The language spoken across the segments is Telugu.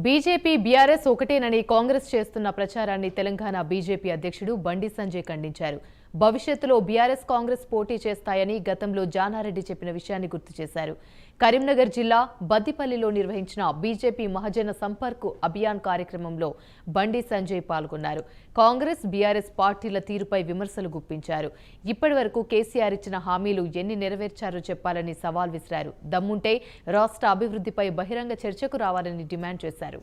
బీజేపీ బీఆర్ఎస్ ఒకటేనని కాంగ్రెస్ చేస్తున్న ప్రచారాన్ని తెలంగాణ బీజేపీ అధ్యక్షుడు బండి సంజయ్ ఖండించారు. భవిష్యత్తులో బీఆర్ఎస్ కాంగ్రెస్ పోటీ చేస్తాయని గతంలో జానారెడ్డి చెప్పిన విషయాన్ని గుర్తు చేశారు. కరీంనగర్ జిల్లా బద్దిపల్లిలో నిర్వహించిన బీజేపీ మహాజన సంపర్క్ అభియాన్ కార్యక్రమంలో బండి సంజయ్ పాల్గొన్నారు. కాంగ్రెస్ బీఆర్ఎస్ పార్టీల తీరుపై విమర్శలు గుప్పించారు. ఇప్పటివరకు కేసీఆర్ ఇచ్చిన హామీలు ఎన్ని నెరవేర్చారో చెప్పాలని సవాల్ విసిరారు. దమ్ముంటే రాష్ట్ర అభివృద్ధిపై బహిరంగ చర్చకు రావాలని డిమాండ్ చేశారు.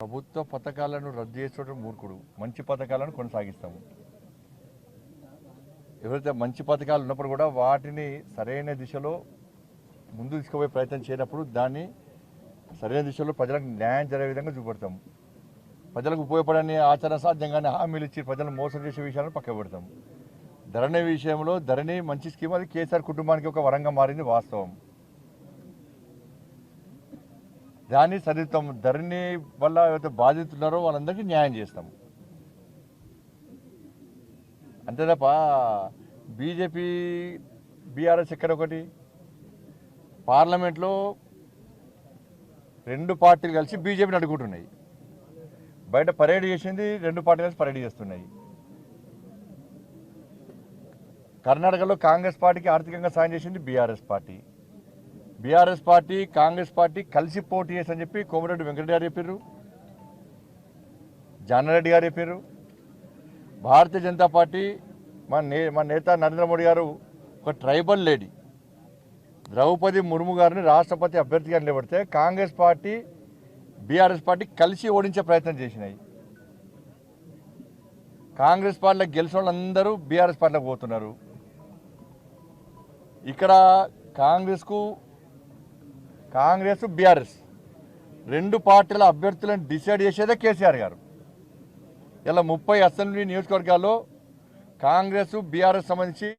ప్రభుత్వ పథకాలను రద్దు చేసేటప్పుడు మూర్ఖుడు. మంచి పథకాలను కొనసాగిస్తాము. ఎవరైతే మంచి పథకాలు ఉన్నప్పుడు కూడా వాటిని సరైన దిశలో ముందు తీసుకుపోయే ప్రయత్నం చేయనప్పుడు దాన్ని సరైన దిశలో ప్రజలకు న్యాయం జరిగే విధంగా చూపెడతాము. ప్రజలకు ఉపయోగపడని ఆచరణ సాధ్యంగానే హామీలు ఇచ్చి ప్రజలను మోసం చేసే విషయాలను పక్కకు పెడతాం. ధరణి విషయంలో ధరణి మంచి స్కీమ్, అది కేసీఆర్ కుటుంబానికి ఒక వరంగా మారింది వాస్తవం. దాన్ని సరిస్తాం. ధరణి వల్ల ఎవరైతే బాధితున్నారో వాళ్ళందరికీ న్యాయం చేస్తాం. అంతే తప్ప బీజేపీ బీఆర్ఎస్ ఎక్కడ ఒకటి. పార్లమెంట్లో రెండు పార్టీలు కలిసి బీజేపీని అడ్డుకుంటున్నాయి. బయట పరేడ్ చేసింది రెండు పార్టీలు కలిసి పరేడ్ చేస్తున్నాయి. కర్ణాటకలో కాంగ్రెస్ పార్టీకి ఆర్థికంగా సాయం చేసింది BRS party. BRS party Congress party కలిసి పోటీ చేసని చెప్పి కోమటిరెడ్డి వెంకటరెడ్డి గారు చెప్పారు, జానారెడ్డి గారు చెప్పారు. భారతీయ జనతా పార్టీ మన నేత నరేంద్ర మోడీ గారు ఒక ట్రైబల్ లేడీ ద్రౌపది ముర్ము గారిని రాష్ట్రపతి అభ్యర్థిగా నిలబడితే కాంగ్రెస్ పార్టీ బీఆర్ఎస్ పార్టీ కలిసి ఓడించే ప్రయత్నం చేసినాయి. కాంగ్రెస్ పార్టీలో గెలిచిన వాళ్ళందరూ బీఆర్ఎస్ పార్టీలోకి పోతున్నారు. ఇక్కడ కాంగ్రెస్ బీఆర్ఎస్ రెండు పార్టీల అభ్యర్థులను డిసైడ్ చేసేదే కేసీఆర్ గారు. ఇలా 30 అసెంబ్లీ నియోజకవర్గాల్లో కాంగ్రెస్ బీఆర్ఎస్ సంబంధించి